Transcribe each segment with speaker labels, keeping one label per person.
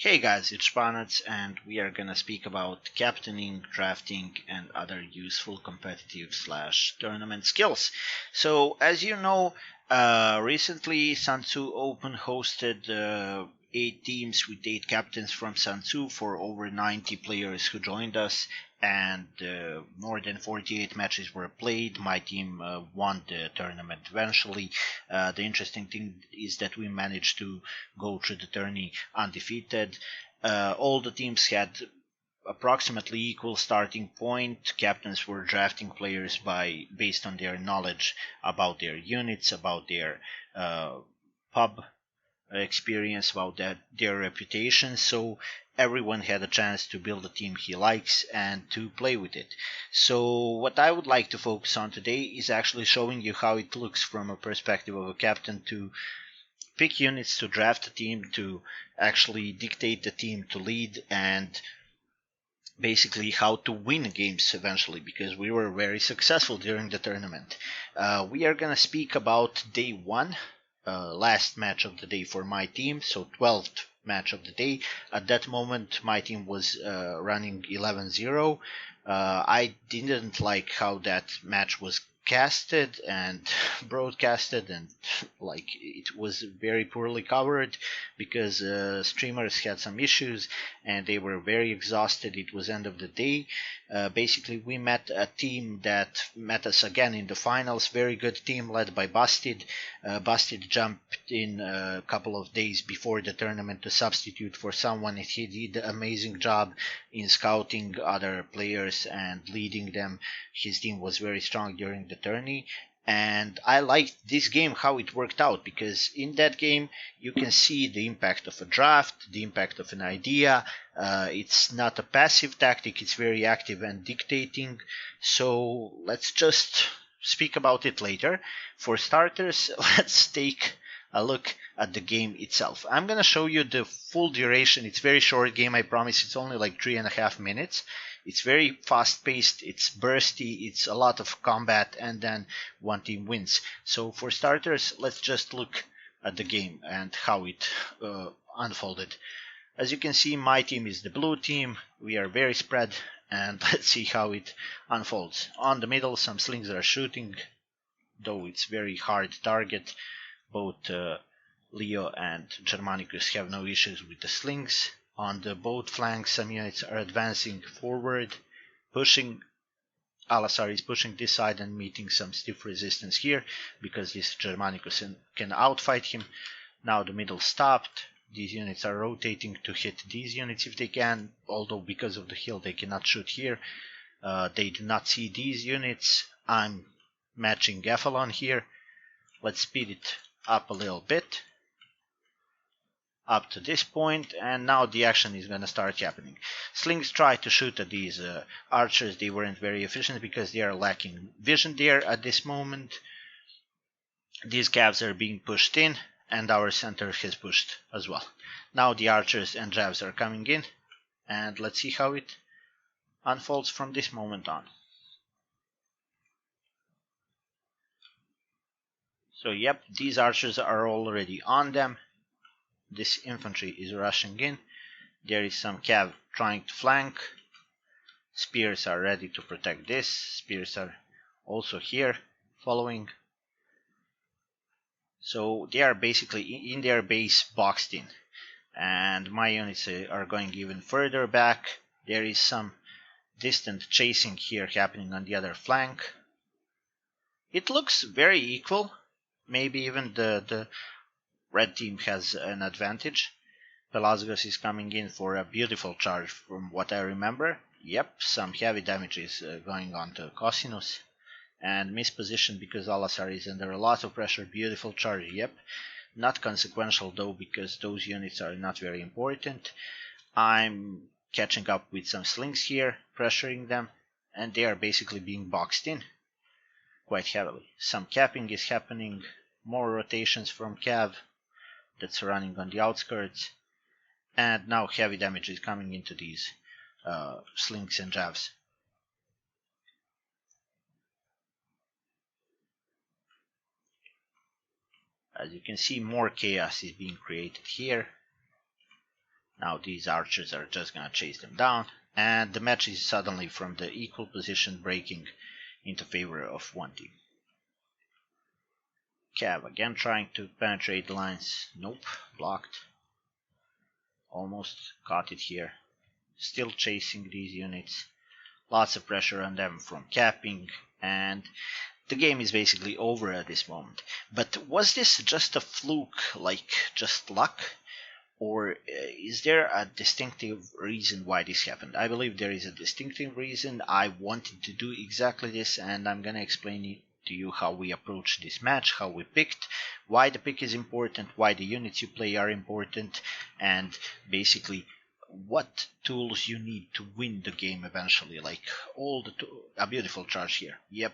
Speaker 1: Hey guys, it's Spanets and we are gonna speak about captaining, drafting, and other useful competitive slash tournament skills. So, as you know, recently SUNTZU Open hosted 8 teams with 8 captains from SUNTZU for over 90 players who joined us, and more than 48 matches were played. My team won the tournament eventually. The interesting thing is that we managed to go through the tourney undefeated. All the teams had approximately equal starting point. Captains were drafting players based on their knowledge about their units, about their pub experience, about their reputation. So everyone had a chance to build a team he likes and to play with it. So what I would like to focus on today is actually showing you how it looks from a perspective of a captain, to pick units, to draft a team, to actually dictate the team to lead, and basically how to win games eventually, because we were very successful during the tournament. We are going to speak about day 1, last match of the day for my team, so 12th match of the day. At that moment my team was running 11-0. I didn't like how that match was casted and broadcasted, and like it was very poorly covered because streamers had some issues and they were very exhausted. It was end of the day. Basically we met a team that met us again in the finals, very good team led by Busted. Busted jumped in a couple of days before the tournament to substitute for someone. He did an amazing job in scouting other players and leading them. His team was very strong during the tourney, and I liked this game, how it worked out, because in that game you can see the impact of a draft, the impact of an idea. It's not a passive tactic, it's very active and dictating. So let's just speak about it later. For starters, let's take a look at the game itself. I'm gonna show you the full duration. It's a very short game, I promise. It's only like 3.5 minutes. It's very fast paced, it's bursty, it's a lot of combat, and then one team wins. So for starters, let's just look at the game and how it unfolded. As you can see, my team is the blue team. We are very spread, and let's see how it unfolds. On the middle, some slings are shooting, though it's very hard target. Both Leo and Germanicus have no issues with the slings. On the both flanks, some units are advancing forward, pushing. Alasar is pushing this side and meeting some stiff resistance here because this Germanicus can outfight him. Now the middle stopped. These units are rotating to hit these units if they can, although because of the hill they cannot shoot here. They do not see these units. I'm matching Ephelon here. Let's speed it up a little bit, up to this point, and now the action is going to start happening. Slings try to shoot at these archers. They weren't very efficient because they are lacking vision there at this moment. These calves are being pushed in, and our center has pushed as well. Now the archers and javs are coming in, and let's see how it unfolds from this moment on. So yep, these archers are already on them. This infantry is rushing in. There is some cav trying to flank. Spears are ready to protect this. Spears are also here following. So they are basically in their base boxed in. And my units are going even further back. There is some distant chasing here happening on the other flank. It looks very equal. Maybe even the red team has an advantage. Pelasgos is coming in for a beautiful charge from what I remember. Yep, some heavy damage is going on to Cosinus. And mispositioned because Alasar is under a lot of pressure. Beautiful charge, yep. Not consequential though, because those units are not very important. I'm catching up with some slings here, pressuring them, and they are basically being boxed in quite heavily. Some capping is happening, more rotations from Cav that's running on the outskirts, and now heavy damage is coming into these slings and javs. As you can see, more chaos is being created here. Now these archers are just gonna chase them down, and the match is suddenly from the equal position breaking into favor of one team. Cav again trying to penetrate the lines. Nope, blocked. Almost got it here. Still chasing these units. Lots of pressure on them from capping, and the game is basically over at this moment. But was this just a fluke, like just luck? Or is there a distinctive reason why this happened? I believe there is a distinctive reason. I wanted to do exactly this, and I'm gonna explain it to you how we approach this match, how we picked, why the pick is important, why the units you play are important, and basically what tools you need to win the game eventually. Like a beautiful charge here. Yep.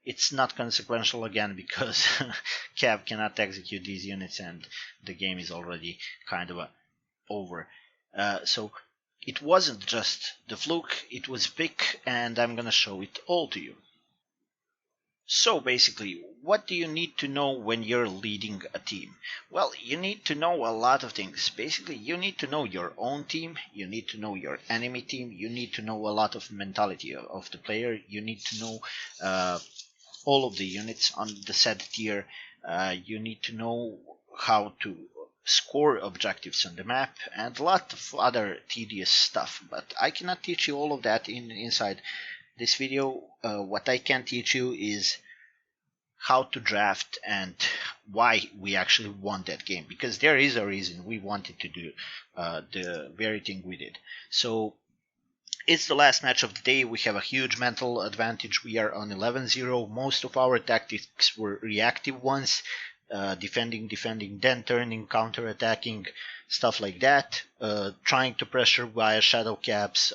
Speaker 1: It's not consequential again because Cav cannot execute these units and the game is already kind of over. So it wasn't just the fluke, it was pick, and I'm gonna show it all to you. So basically, what do you need to know when you're leading a team? Well, you need to know a lot of things. Basically, you need to know your own team, you need to know your enemy team, you need to know a lot of mentality of the player, you need to know all of the units on the set tier, you need to know how to score objectives on the map, and a lot of other tedious stuff. But I cannot teach you all of that inside this video. What I can teach you is how to draft and why we actually won that game, because there is a reason we wanted to do the very thing we did. So it's the last match of the day. We have a huge mental advantage. We are on 11-0. Most of our tactics were reactive ones, defending, then turning, counter-attacking, stuff like that, trying to pressure via shadow caps,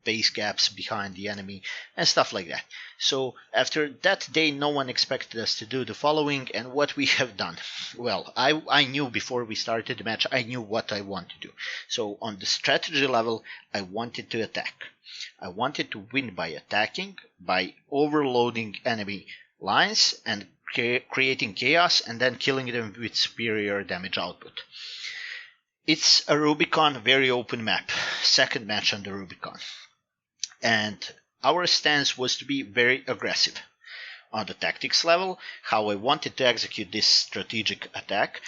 Speaker 1: base caps behind the enemy, and stuff like that. So after that day, no one expected us to do the following, and what we have done. Well, I knew before we started the match, I knew what I want to do. So on the strategy level, I wanted to attack. I wanted to win by attacking, by overloading enemy lines and creating chaos, and then killing them with superior damage output. It's a Rubicon, very open map. Second match on the Rubicon. And our stance was to be very aggressive. On the tactics level, how I wanted to execute this strategic attack.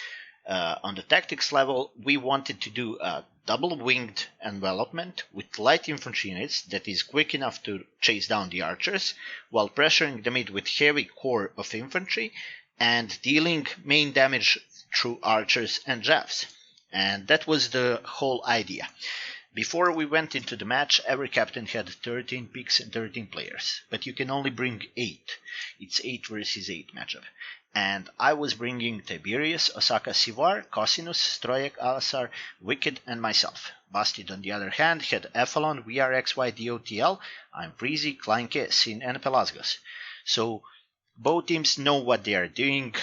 Speaker 1: On the tactics level, we wanted to do a double-winged envelopment with light infantry units that is quick enough to chase down the archers, while pressuring the mid with heavy core of infantry and dealing main damage through archers and javs. And that was the whole idea. Before we went into the match, every captain had 13 picks and 13 players, but you can only bring 8. It's 8 versus 8 matchup. And I was bringing Tiberius, Osaka Sivar, Cosinus, Stroyak, Alasar, Wicked, and myself. Bastid, on the other hand, had Ephalon, VRXY, DOTL, I'm Freezy, Kleinke, Sin, and Pelasgos. So both teams know what they are doing.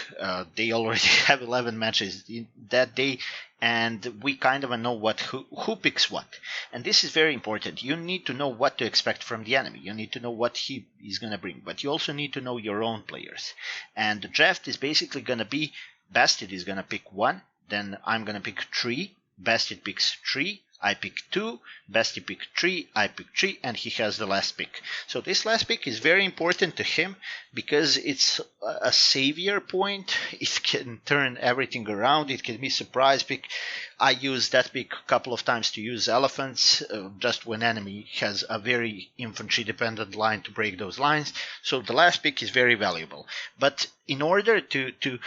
Speaker 1: They already have 11 matches in that day, and we kind of know who picks what. And this is very important. You need to know what to expect from the enemy. You need to know what he is going to bring, but you also need to know your own players. And the draft is basically going to be, Bastid is going to pick 1, then I'm going to pick 3, Bastid picks 3, I pick 2, Basti pick 3, I pick 3, and he has the last pick. So this last pick is very important to him because it's a savior point. It can turn everything around. It can be a surprise pick. I used that pick a couple of times to use elephants, just when enemy has a very infantry dependent line to break those lines. So the last pick is very valuable. But in order to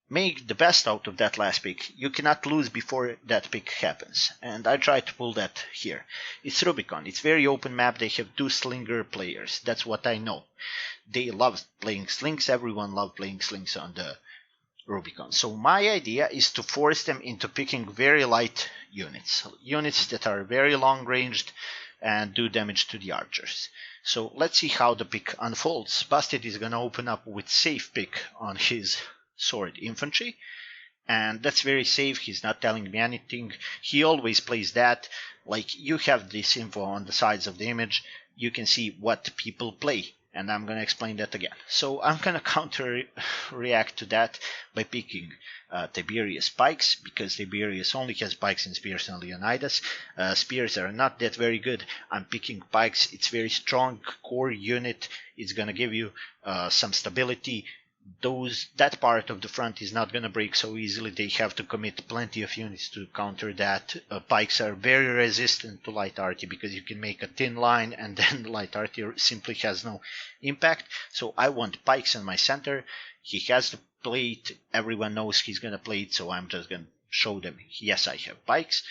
Speaker 1: make the best out of that last pick, you cannot lose before that pick happens. And I try to pull that here. It's Rubicon. It's very open map. They have 2 slinger players. That's what I know. They love playing slings. Everyone loves playing slings on the Rubicon. So my idea is to force them into picking very light units. Units that are very long ranged and do damage to the archers. So let's see how the pick unfolds. Bastid is going to open up with safe pick on his sword infantry, and that's very safe. He's not telling me anything. He always plays that. Like, you have this info on the sides of the image. You can see what people play, and I'm going to explain that again. So I'm going to counter react to that by picking Tiberius Pikes, because Tiberius only has Pikes and Spears and Leonidas. Spears are not that very good. I'm picking Pikes. It's very strong core unit. It's going to give you some stability. That part of the front is not going to break so easily. They have to commit plenty of units to counter that. Pikes are very resistant to light arty, because you can make a thin line and then light arty simply has no impact. So I want Pikes in my center. He has to play it. Everyone knows he's going to play it, so I'm just going to show them, yes, I have Pikes.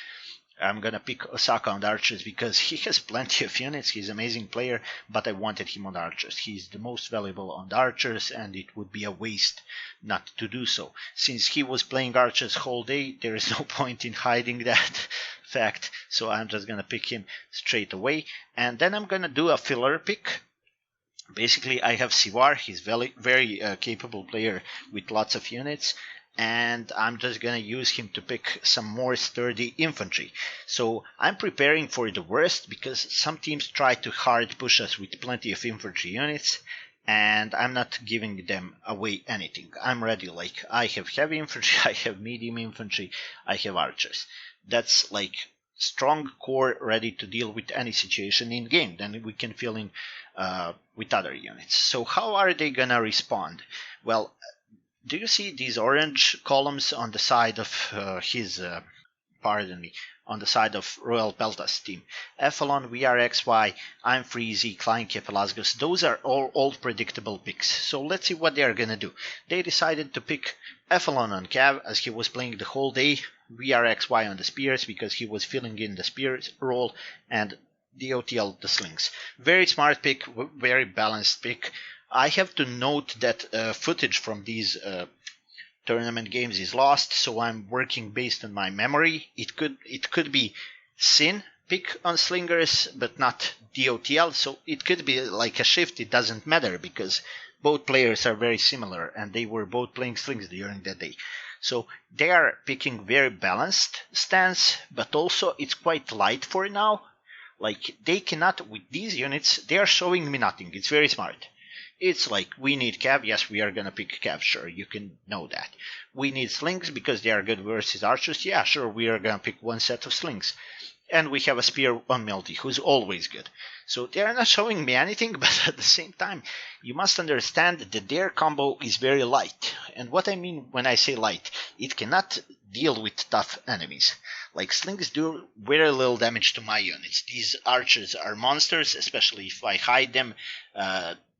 Speaker 1: I'm going to pick Osaka on the Archers because he has plenty of units. He's an amazing player, but I wanted him on the Archers. He's the most valuable on the Archers, and it would be a waste not to do so. Since he was playing Archers whole day, there is no point in hiding that fact, so I'm just going to pick him straight away. And then I'm going to do a filler pick. Basically, I have Sivar. He's very capable player with lots of units. And I'm just going to use him to pick some more sturdy infantry. So I'm preparing for the worst, because some teams try to hard push us with plenty of infantry units, and I'm not giving them away anything. I'm ready. Like, I have heavy infantry, I have medium infantry, I have archers. That's like strong core ready to deal with any situation in game. Then we can fill in with other units. So how are they going to respond? Well, do you see these orange columns on the side of on the side of Royal Peltasts team? Ephelon, VRXY, I'm Freezy, Klein Kepelasgus, those are all predictable picks. So let's see what they are going to do. They decided to pick Ephelon on Cav, as he was playing the whole day, VRXY on the Spears, because he was filling in the Spears role, and DOTL the Slings. Very smart pick, very balanced pick. I have to note that footage from these tournament games is lost, so I'm working based on my memory. It could be Sin pick on Slingers, but not DOTL, so it could be like a shift. It doesn't matter, because both players are very similar, and they were both playing Slings during that day. So they are picking very balanced stance, but also it's quite light for now. Like, they cannot, with these units, they are showing me nothing. It's very smart. It's like, we need Cav, yes, we are gonna pick Cav, sure, you can know that. We need Slings because they are good versus Archers, yeah, sure, we are gonna pick one set of Slings. And we have a Spear on Melty, who's always good. So they are not showing me anything, but at the same time, you must understand that their combo is very light. And what I mean when I say light, it cannot deal with tough enemies. Like, Slings do very little damage to my units. These Archers are monsters, especially if I hide them.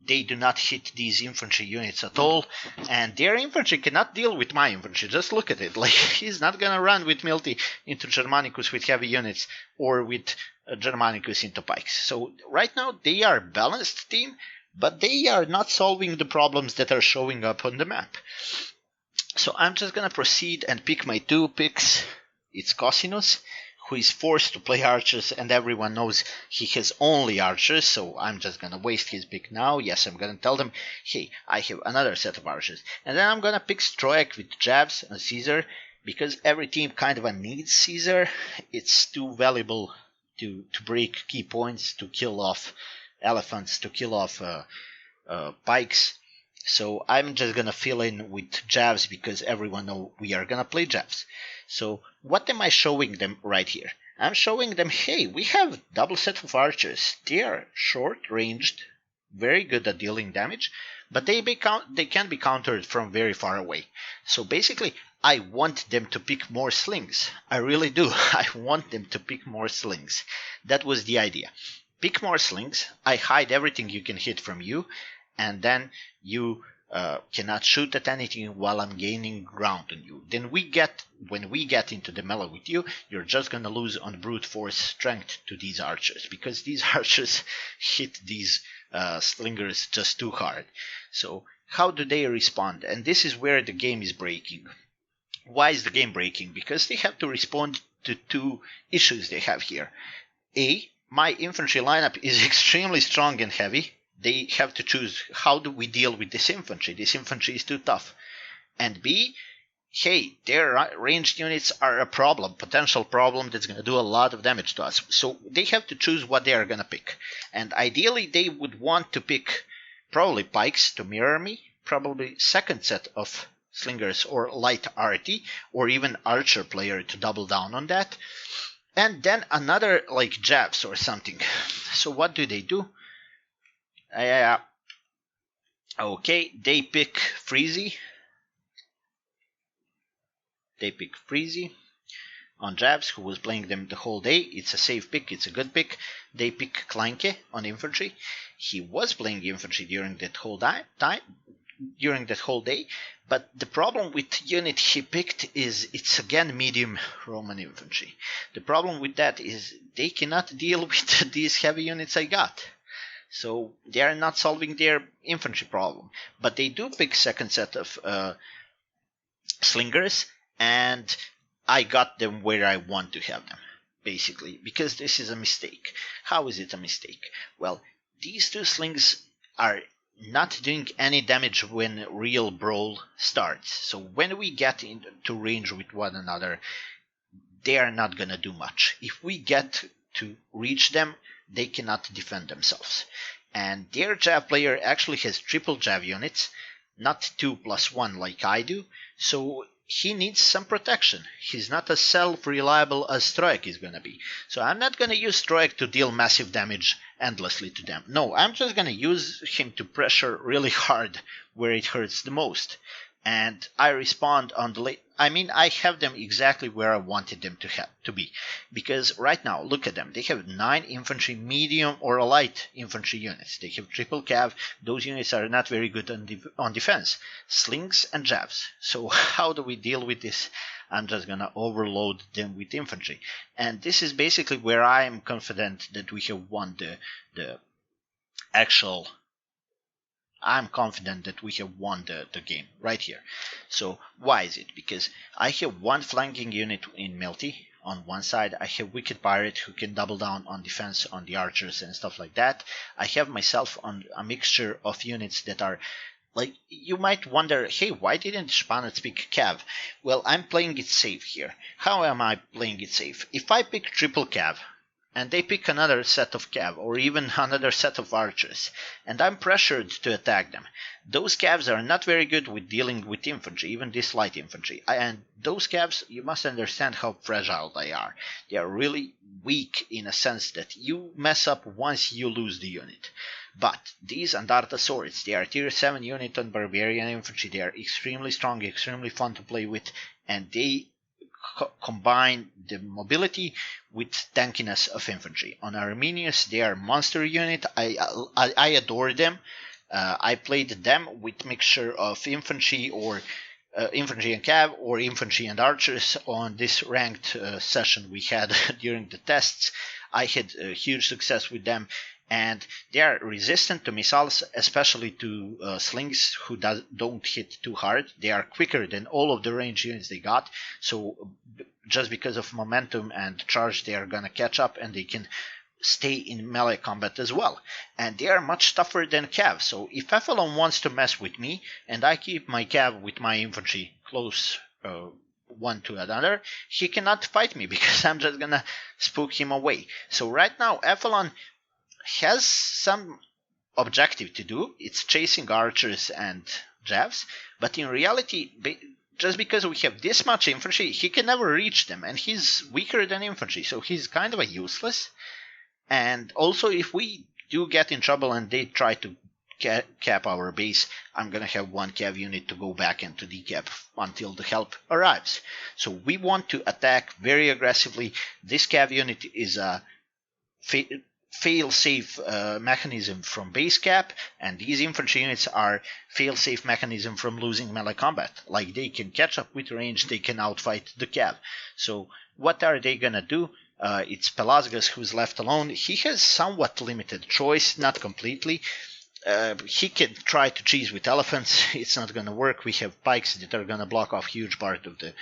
Speaker 1: They do not hit these infantry units at all, and their infantry cannot deal with my infantry. Just look at it. Like, he's not gonna run with Milty into Germanicus with heavy units, or with Germanicus into Pikes. So right now they are a balanced team, but they are not solving the problems that are showing up on the map. So I'm just gonna proceed and pick my two picks. It's Cosinus, who is forced to play Archers, and everyone knows he has only Archers, so I'm just gonna waste his pick now. Yes, I'm gonna tell them, hey, I have another set of Archers. And then I'm gonna pick Stroek with Jabs and Caesar, because every team kind of needs Caesar. It's too valuable to break key points, to kill off elephants, to kill off pikes. So I'm just gonna fill in with Javs, because everyone knows we are gonna play Javs. So what am I showing them right here? I'm showing them, hey, we have double set of Archers. They are short-ranged, very good at dealing damage, but they can be countered from very far away. So basically, I want them to pick more Slings. I really do. I want them to pick more Slings. That was the idea. Pick more Slings. I hide everything you can hit from you, and then you cannot shoot at anything while I'm gaining ground on you. Then when we get into the melee with you, you're just gonna lose on brute force strength to these Archers, because these Archers hit these Slingers just too hard. So how do they respond? And this is where the game is breaking. Why is the game breaking? Because they have to respond to two issues they have here. A, my infantry lineup is extremely strong and heavy. They have to choose, how do we deal with this infantry? This infantry is too tough. And B, hey, their ranged units are a problem, potential problem that's going to do a lot of damage to us. So they have to choose what they are going to pick. And ideally, they would want to pick probably pikes to mirror me, probably second set of slingers or light arty, or even archer player to double down on that, and then another like jabs or something. So what do? Okay, they pick Freezy. On jabs, who was playing them the whole day. It's a safe pick, it's a good pick. They pick Kleinke on infantry. He was playing infantry during that whole day, but the problem with unit he picked is it's again medium Roman infantry. The problem with that is they cannot deal with these heavy units I got. So they are not solving their infantry problem. But they do pick second set of slingers, and I got them where I want to have them, basically, because this is a mistake. How is it a mistake? Well, these two slings are not doing any damage when real brawl starts. So when we get into range with one another, they are not gonna do much. If we get to reach them, they cannot defend themselves. And their Jav player actually has triple Jav units, not 2+1 like I do, so he needs some protection. He's not as self-reliable as Stroik is gonna be. So I'm not gonna use Stroik to deal massive damage endlessly to them. No, I'm just gonna use him to pressure really hard where it hurts the most. And I respond on the I have them exactly where I wanted them to be. Because right now, look at them. They have 9 infantry, medium or light infantry units. They have triple cav. Those units are not very good on defense. Slings and jabs. So how do we deal with this? I'm just gonna overload them with infantry. And this is basically where I am confident that we have won the actual... I'm confident that we have won the game right here. So why is it? Because I have one flanking unit in Melty on one side. I have Wicked Pirate who can double down on defense on the archers and stuff like that. I have myself on a mixture of units that are like, you might wonder, hey, why didn't Spanets pick Cav? Well, I'm playing it safe here. How am I playing it safe? If I pick triple Cav, and they pick another set of cav, or even another set of archers, and I'm pressured to attack them. Those cavs are not very good with dealing with infantry, even this light infantry. And those cavs, you must understand how fragile they are. They are really weak in a sense that you mess up once you lose the unit. But these Andarta swords, they are tier 7 unit on barbarian infantry. They are extremely strong, extremely fun to play with, and they combine the mobility with tankiness of infantry. On Arminius, they are monster unit. I adore them. I played them with mixture of infantry or infantry and cav, or infantry and archers on this ranked session we had during the tests. I had huge success with them, and they are resistant to missiles, especially to slings who don't hit too hard. They are quicker than all of the range units they got, so just because of momentum and charge, they are gonna catch up, and they can stay in melee combat as well. And they are much tougher than cav, so if Ephelon wants to mess with me, and I keep my cav with my infantry close one to another, he cannot fight me, because I'm just gonna spook him away. So right now, Ephelon has some objective to do. It's chasing archers and javs, but in reality, just because we have this much infantry, he can never reach them, and he's weaker than infantry, so he's kind of a useless. And also, if we do get in trouble and they try to cap our base, I'm gonna have one cav unit to go back and to decap until the help arrives. So we want to attack very aggressively. This cav unit is a fail-safe mechanism from base cap, and these infantry units are fail-safe mechanism from losing melee combat. Like, they can catch up with range, they can outfight the cav. So what are they gonna do? It's Pelasgus who's left alone. He has somewhat limited choice, not completely. He can try to cheese with elephants. It's not gonna work. We have pikes that are gonna block off huge part of the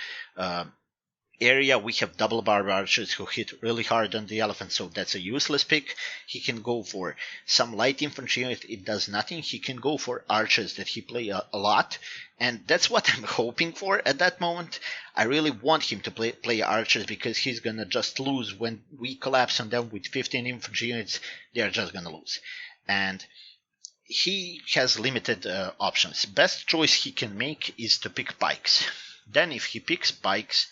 Speaker 1: area. We have double barb archers who hit really hard on the elephant, so that's a useless pick. He can go for some light infantry unit, it does nothing. He can go for archers that he play a lot, and that's what I'm hoping for at that moment. I really want him to play archers, because he's gonna just lose when we collapse on them with 15 infantry units. They're just gonna lose. And he has limited options. Best choice he can make is to pick pikes. Then if he picks pikes,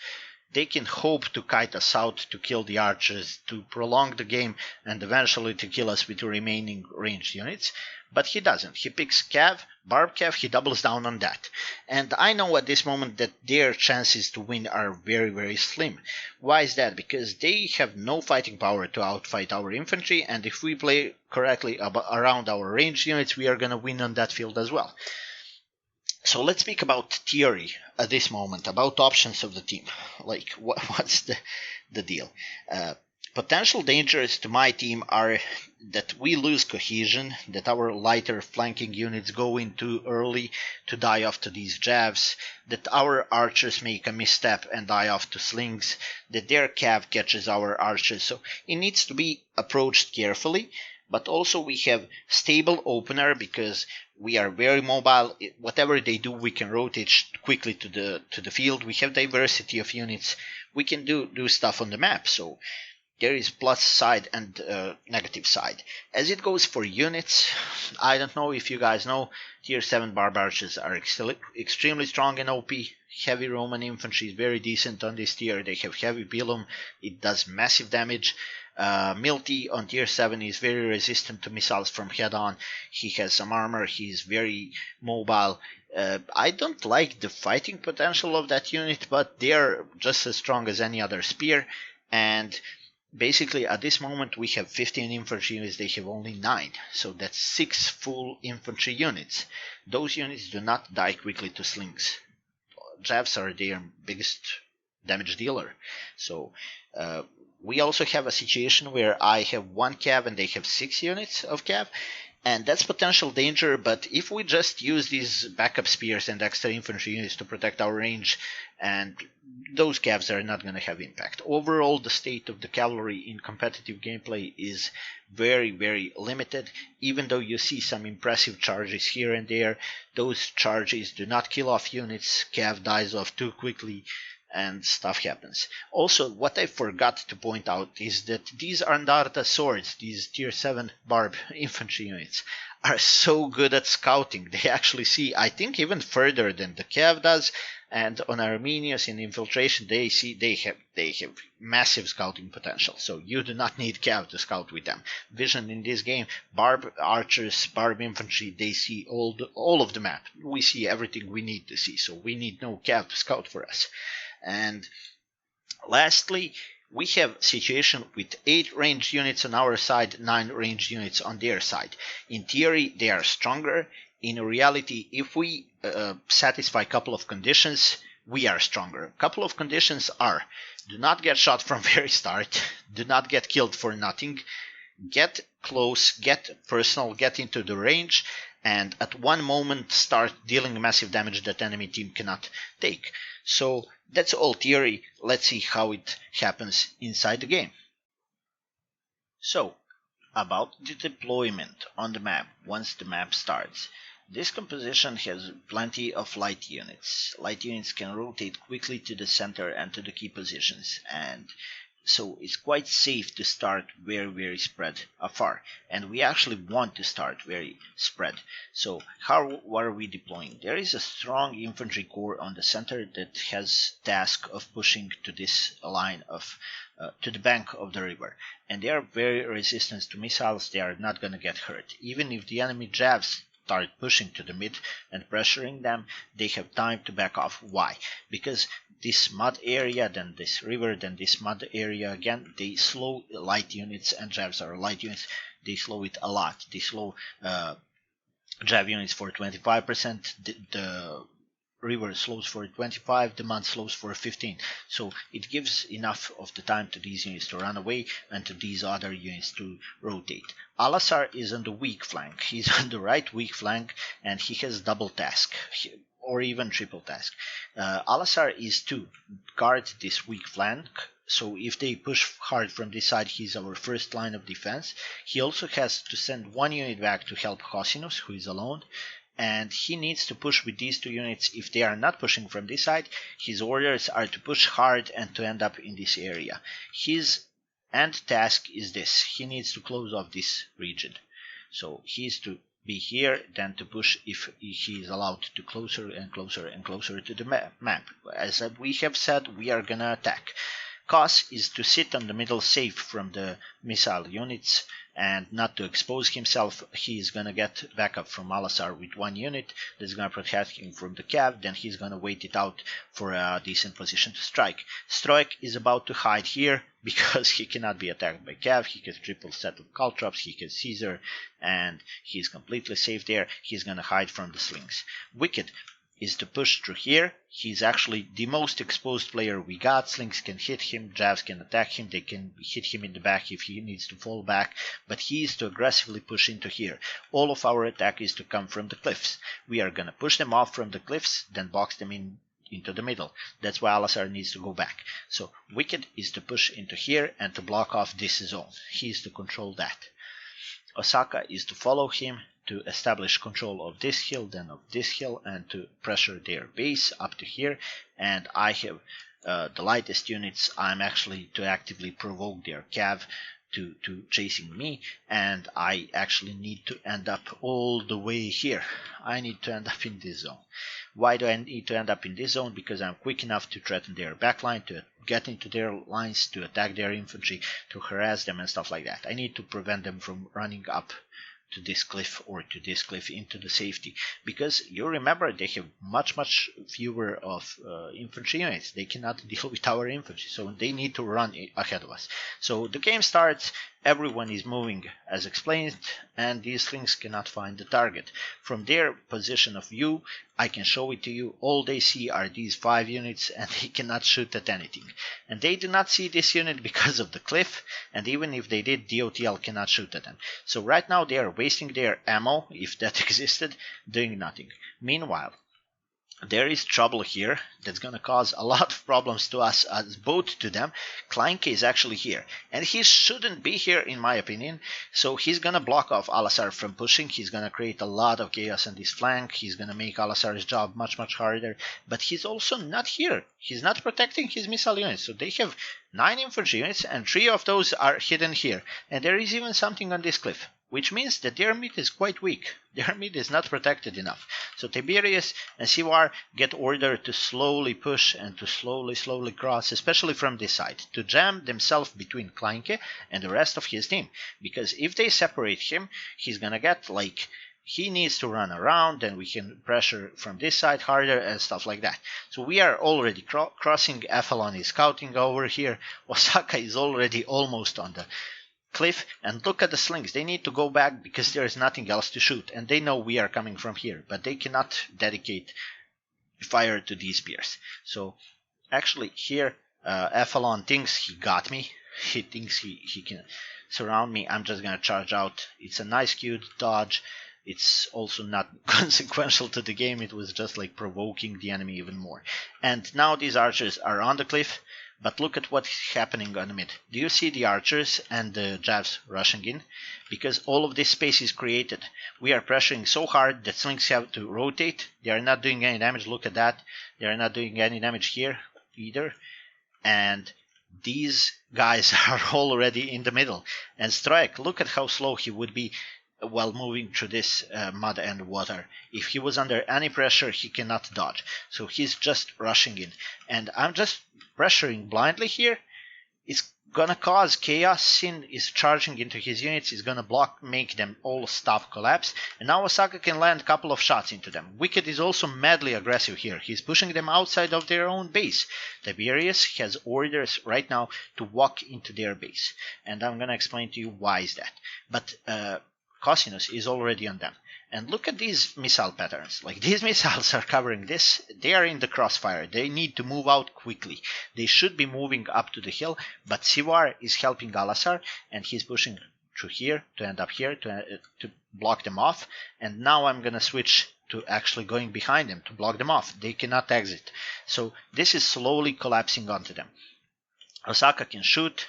Speaker 1: they can hope to kite us out to kill the archers, to prolong the game, and eventually to kill us with the remaining ranged units. But he doesn't. He picks cav, barb cav, he doubles down on that. And I know at this moment that their chances to win are very, very slim. Why is that? Because they have no fighting power to outfight our infantry, and if we play correctly around our ranged units, we are going to win on that field as well. So let's speak about theory at this moment, about options of the team. Like, what's the deal? Potential dangers to my team are that we lose cohesion, that our lighter flanking units go in too early to die off to these javs, that our archers make a misstep and die off to slings, that their cav catches our archers. So it needs to be approached carefully. But also we have stable opener because we are very mobile. Whatever they do, we can rotate quickly to the field. We have diversity of units. We can do stuff on the map. So there is plus side and negative side. As it goes for units, I don't know if you guys know, tier 7 barb archers are extremely strong in OP. Heavy Roman infantry is very decent on this tier. They have heavy pilum. It does massive damage. Milty on tier 7 is very resistant to missiles from head on. He has some armor, he's very mobile. I don't like the fighting potential of that unit, but they are just as strong as any other spear. And basically at this moment we have 15 infantry units, they have only 9. So that's 6 full infantry units. Those units do not die quickly to slings. Javs are their biggest damage dealer. So we also have a situation where I have 1 cav and they have 6 units of cav, and that's potential danger. But if we just use these backup spears and extra infantry units to protect our range, and those cavs are not going to have impact. Overall, the state of the cavalry in competitive gameplay is very, very limited. Even though you see some impressive charges here and there, those charges do not kill off units, cav dies off too quickly, and stuff happens. Also, what I forgot to point out is that these Andarta swords, these tier 7 barb infantry units, are so good at scouting. They actually see, I think, even further than the cav does. And on Armenius in infiltration, they have massive scouting potential. So you do not need cav to scout with them. Vision in this game, barb archers, barb infantry, they see all of the map. We see everything we need to see. So we need no cav to scout for us. And lastly, we have a situation with 8 ranged units on our side, 9 ranged units on their side. In theory, they are stronger. In reality, if we satisfy a couple of conditions, we are stronger. A couple of conditions are: do not get shot from very start, do not get killed for nothing, get close, get personal, get into the range, and at one moment start dealing massive damage that enemy team cannot take. So that's all theory. Let's see how it happens inside the game. So, about the deployment on the map once the map starts. This composition has plenty of light units. Light units can rotate quickly to the center and to the key positions, and so it's quite safe to start very, very spread afar. And we actually want to start very spread. So what are we deploying? There is a strong infantry corps on the center that has task of pushing to this line of to the bank of the river. And they are very resistant to missiles. They are not going to get hurt. Even if the enemy javs start pushing to the mid and pressuring them, they have time to back off. Why? Because this mud area, then this river, then this mud area again, they slow light units, and javs are light units, they slow it a lot. They slow jav units for 25%, the river slows for 25, the mud slows for 15. So it gives enough of the time to these units to run away and to these other units to rotate. Alasar is on the weak flank. He's on the right weak flank, and he has double task, or even triple task. Alasar is to guard this weak flank, so if they push hard from this side, he's our first line of defense. He also has to send 1 unit back to help Cosinus, who is alone, and he needs to push with these 2 units. If they are not pushing from this side, his orders are to push hard and to end up in this area. His end task is this: he needs to close off this region. So he is to be here than to push if he is allowed to closer and closer and closer to the map. As we have said, we are gonna attack. Cos is to sit on the middle safe from the missile units and not to expose himself. He is gonna get backup from Alasar with one unit that's gonna protect him from the cav. Then he's gonna wait it out for a decent position to strike. Stroik is about to hide here because he cannot be attacked by cav. He can triple set of caltrops, he can Caesar, and he's completely safe there. He's gonna hide from the slings. Wicked is to push through here. He's actually the most exposed player we got. Slings can hit him, Javs can attack him, they can hit him in the back if he needs to fall back, but he is to aggressively push into here. All of our attack is to come from the cliffs. We are gonna push them off from the cliffs, then box them into the middle. That's why Alasar needs to go back. So Wicked is to push into here and to block off this zone. He is to control that. Osaka is to follow him to establish control of this hill, then of this hill, and to pressure their base up to here. And I have the lightest units. I'm actually to actively provoke their cav to chasing me, and I actually need to end up all the way here. I need to end up in this zone. Why do I need to end up in this zone? Because I'm quick enough to threaten their backline, to get into their lines, to attack their infantry, to harass them and stuff like that. I need to prevent them from running up to this cliff or to this cliff into the safety, because you remember they have much fewer of infantry units. They cannot deal with our infantry, so they need to run ahead of us. So the game starts, everyone is moving as explained, and these things cannot find the target. From their position of view, I can show it to you. All they see are these 5 units, and they cannot shoot at anything. And they do not see this unit because of the cliff, and even if they did, DOTL cannot shoot at them. So right now they are wasting their ammo, if that existed, doing nothing. Meanwhile, there is trouble here that's going to cause a lot of problems to us as both to them. Kleinke is actually here, and he shouldn't be here in my opinion, so he's going to block off Alasar from pushing. He's going to create a lot of chaos on this flank. He's going to make Alasar's job much harder, but he's also not here. He's not protecting his missile units, so they have 9 infantry units and 3 of those are hidden here, and there is even something on this cliff, which means that their mid is quite weak. Their mid is not protected enough. So Tiberius and Sivar get ordered to slowly push and to slowly cross, especially from this side, to jam themselves between Kleinke and the rest of his team. Because if they separate him, he's gonna get like, he needs to run around, and we can pressure from this side harder and stuff like that. So we are already crossing. Ephelon is scouting over here. Osaka is already almost on the cliff, and look at the slings. They need to go back because there is nothing else to shoot, and they know we are coming from here, but they cannot dedicate fire to these spears. So actually here Ephelon thinks he got me. He thinks he can surround me. I'm just gonna charge out. It's a nice cute dodge. It's also not consequential to the game. It was just like provoking the enemy even more. And now these archers are on the cliff. But look at what's happening on the mid. Do you see the archers and the Javs rushing in? Because all of this space is created. We are pressuring so hard that slings have to rotate. They are not doing any damage. Look at that. They are not doing any damage here either. And these guys are already in the middle. And Stroik, look at how slow he would be while moving through this mud and water. If he was under any pressure, he cannot dodge. So he's just rushing in. And I'm just pressuring blindly here. It's gonna cause chaos. Sin is charging into his units. He's gonna make them all stop collapse. And now Osaka can land a couple of shots into them. Wicked is also madly aggressive here. He's pushing them outside of their own base. Tiberius has orders right now to walk into their base. And I'm gonna explain to you why is that. But Cosinus is already on them. And look at these missile patterns. Like, these missiles are covering this. They are in the crossfire. They need to move out quickly. They should be moving up to the hill, but Sivar is helping Alasar, and he's pushing through here to end up here to block them off. And now I'm gonna switch to actually going behind them to block them off. They cannot exit. So this is slowly collapsing onto them. Osaka can shoot.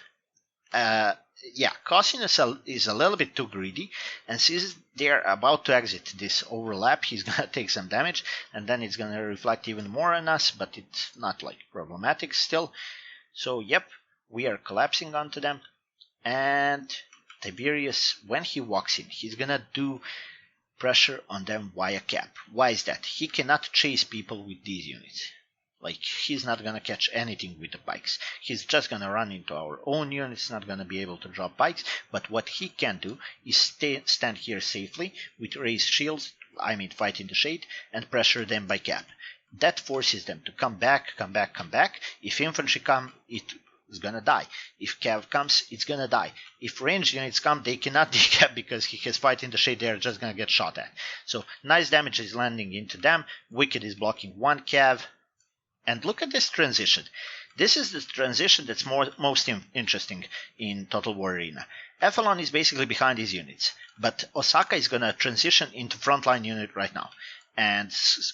Speaker 1: Yeah, Cosinus is a little bit too greedy, and since they're about to exit this overlap, he's gonna take some damage, and then it's gonna reflect even more on us, but it's not like problematic still. So yep, we are collapsing onto them, and Tiberius, when he walks in, he's gonna do pressure on them via cap. Why is that? He cannot chase people with these units. Like, he's not gonna catch anything with the pikes. He's just gonna run into our own units, not gonna be able to drop pikes. But what he can do is stand here safely with raised shields, I mean fight in the shade, and pressure them by cap. That forces them to come back, come back, come back. If infantry come, it is gonna die. If cav comes, it's gonna die. If ranged units come, they cannot decap because he has fight in the shade, they're just gonna get shot at. So nice damage is landing into them. Wicked is blocking one cav. And look at this transition. This is the transition that's most interesting in Total War Arena. Ephelon is basically behind his units, but Osaka is gonna transition into frontline unit right now. And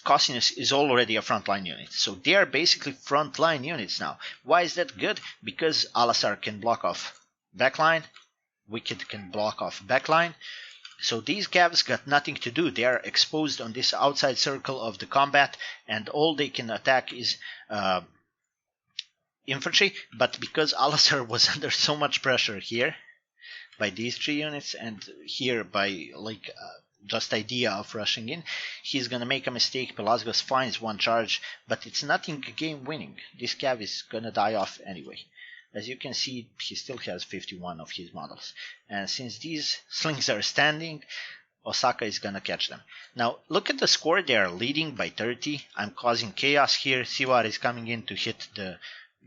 Speaker 1: Cosinus is already a frontline unit. So they are basically frontline units now. Why is that good? Because Alasar can block off backline, Wicked can block off backline. So these cavs got nothing to do. They are exposed on this outside circle of the combat, and all they can attack is infantry. But because Alasar was under so much pressure here by these 3 units, and here by like just idea of rushing in, he's gonna make a mistake. Pelasgos finds one charge, but it's nothing game winning. This cav is gonna die off anyway. As you can see, he still has 51 of his models. And since these slings are standing, Osaka is gonna catch them. Now, look at the score. They are leading by 30. I'm causing chaos here. Sivar is coming in to hit the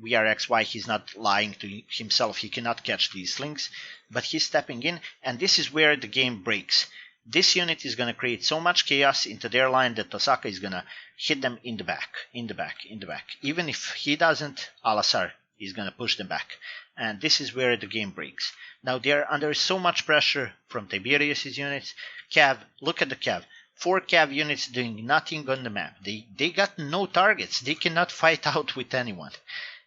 Speaker 1: VRXY. He's not lying to himself. He cannot catch these slings. But he's stepping in, and this is where the game breaks. This unit is gonna create so much chaos into their line that Osaka is gonna hit them in the back, in the back, in the back. Even if he doesn't, Alasar is going to push them back. And this is where the game breaks. Now they are under so much pressure from Tiberius' units. Cav, look at the Cav. 4 Cav units doing nothing on the map. They got no targets. They cannot fight out with anyone.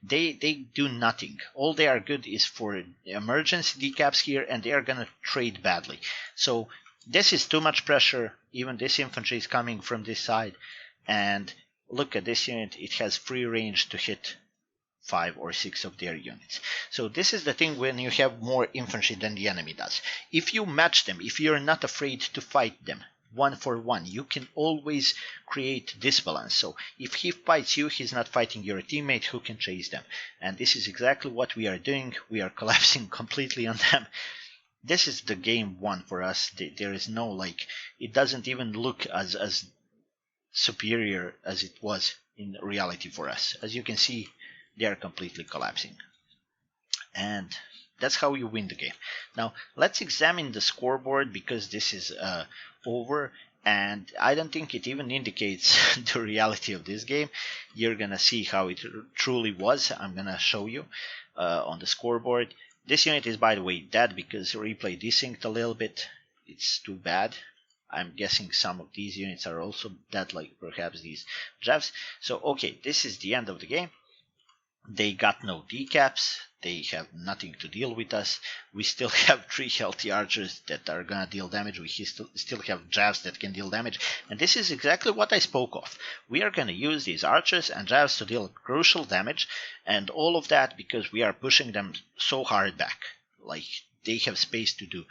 Speaker 1: They do nothing. All they are good is for emergency decaps here, and they are going to trade badly. So this is too much pressure. Even this infantry is coming from this side. And look at this unit. It has free range to hit 5 or 6 of their units. So this is the thing when you have more infantry than the enemy does. If you match them, if you're not afraid to fight them 1-for-1, you can always create disbalance. So if he fights you, he's not fighting your teammate who can chase them. And this is exactly what we are doing. We are collapsing completely on them. This is the game won for us. There is no, like, it doesn't even look as superior as it was in reality for us. As you can see, they are completely collapsing. And that's how you win the game. Now, let's examine the scoreboard, because this is over. And I don't think it even indicates the reality of this game. You're going to see how it truly was. I'm going to show you on the scoreboard. This unit is, by the way, dead because replay desynced a little bit. It's too bad. I'm guessing some of these units are also dead, like perhaps these Javs. So, okay, this is the end of the game. They got no decaps. They have nothing to deal with us. We still have 3 healthy archers that are gonna deal damage. We still have Javs that can deal damage. And this is exactly what I spoke of. We are gonna use these archers and Javs to deal crucial damage. And all of that because we are pushing them so hard back. Like, they have space to do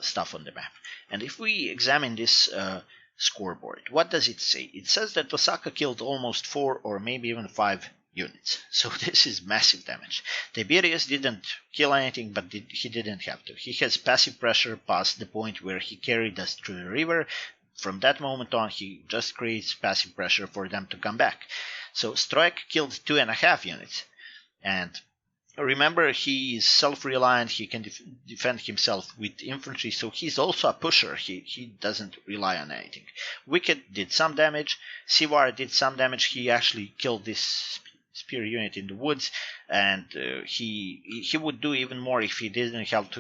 Speaker 1: stuff on the map. And if we examine this scoreboard, what does it say? It says that Osaka killed almost 4 or maybe even 5 units. So this is massive damage. Tiberius didn't kill anything, but he didn't have to. He has passive pressure past the point where he carried us through the river. From that moment on, he just creates passive pressure for them to come back. So Stroik killed 2.5 units. And remember, he is self-reliant. He can defend himself with infantry, so he's also a pusher. He doesn't rely on anything. Wicked did some damage. Sivar did some damage. He actually killed this spear unit in the woods, and he would do even more if he didn't help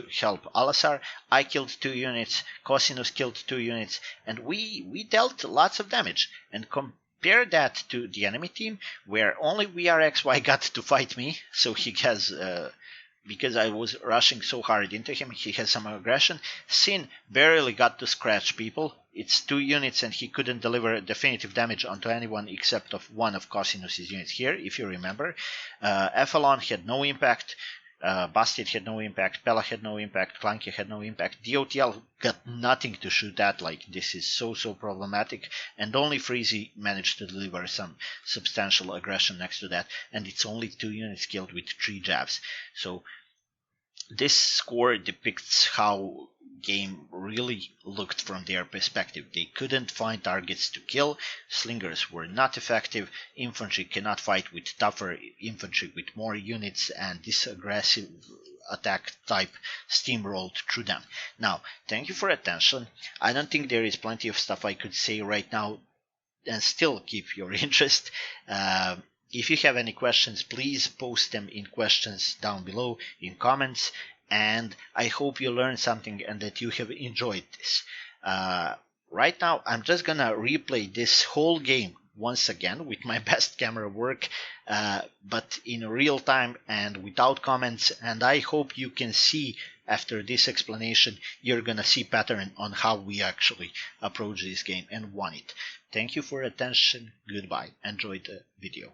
Speaker 1: Alasar. I killed 2 units, Cosinus killed 2 units, and we dealt lots of damage. And compare that to the enemy team, where only VRXY got to fight me, so he has because I was rushing so hard into him, he has some aggression. Sin barely got to scratch people. It's 2 units and he couldn't deliver definitive damage onto anyone except of one of Cosinus' units here, if you remember. Ephelon had no impact. Bastard had no impact, Pella had no impact, Clunky had no impact, DOTL got nothing to shoot at. Like, this is so problematic, and only Freezy managed to deliver some substantial aggression next to that, and it's only 2 units killed with 3 jabs. So this score depicts how game really looked from their perspective. They couldn't find targets to kill, slingers were not effective, infantry cannot fight with tougher infantry with more units, and this aggressive attack type steamrolled through them. Now, thank you for attention. I don't think there is plenty of stuff I could say right now and still keep your interest. If you have any questions, please post them in questions down below in comments, and I hope you learned something and that you have enjoyed this. Right now, I'm just gonna replay this whole game once again with my best camera work, but in real time and without comments, and I hope you can see after this explanation, you're gonna see pattern on how we actually approach this game and won it. Thank you for attention, goodbye, enjoy the video.